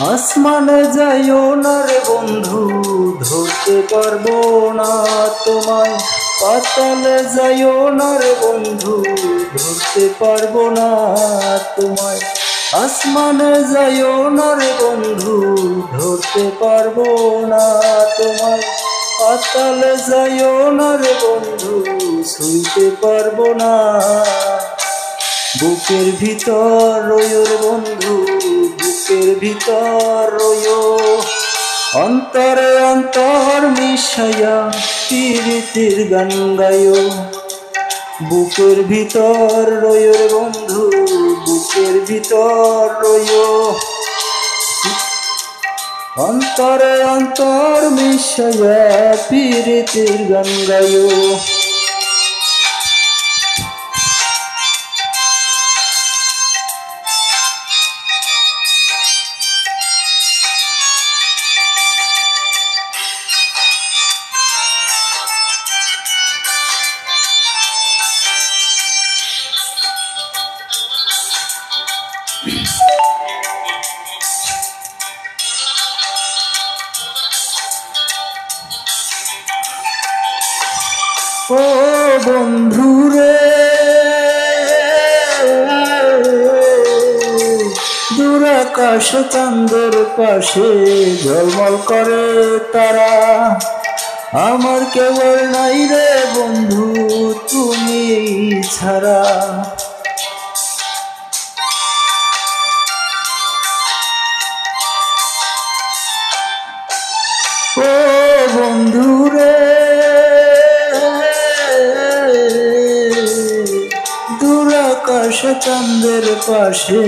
আসমানে যাইও না রে বন্ধু, ধরতে পারবো না তোমায়। পাতালে যাইও না রে বন্ধু, ধরতে পারবো না তোমায়। আসমানে যাইও না রে বন্ধু, ধরতে পারবো না তোমায়। পাতালে যাইও না রে বন্ধু, ছুঁইতে পারবো না। বুকের ভিতর রইও রে বন্ধু, বুকের ভিতর রইও। অন্তরে অন্তর মিশাইয়া প্রীতির গান গাইও। বুকের ভিতর রইও রে বন্ধু, বুকের ভিতর রইও। অন্তরে অন্তর মিশাইয়া প্রীতির গান গাইও। ও বন্ধুরে, দূর আকাশ চাঁদের পাশে ঝলমল করে তারা। আমার কেবল নাই রে বন্ধু তুমি ছাড়া। ও বন্ধুরে, দূর আকাশ চাঁদের পাশে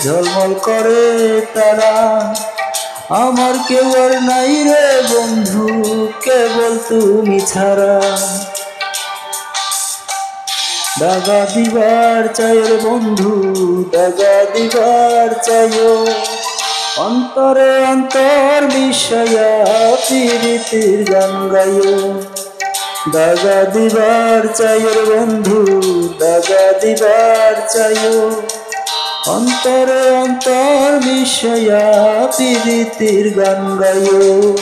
ঝলমল করে তারা। আমার কেবল নাই রে বন্ধু কেবল তুমি ছাড়া। দাগা দিবার চাই রে বন্ধু, দাগা দিবার চাইও। অন্তরে অন্তর মিশাইয়া প্রীতির গান গাইও। দাগা দিবার চাই রে বন্ধু, দাগা দিবার চাইও। অন্তরে অন্তর মিশাইয়া প্রীতির গান গাইও।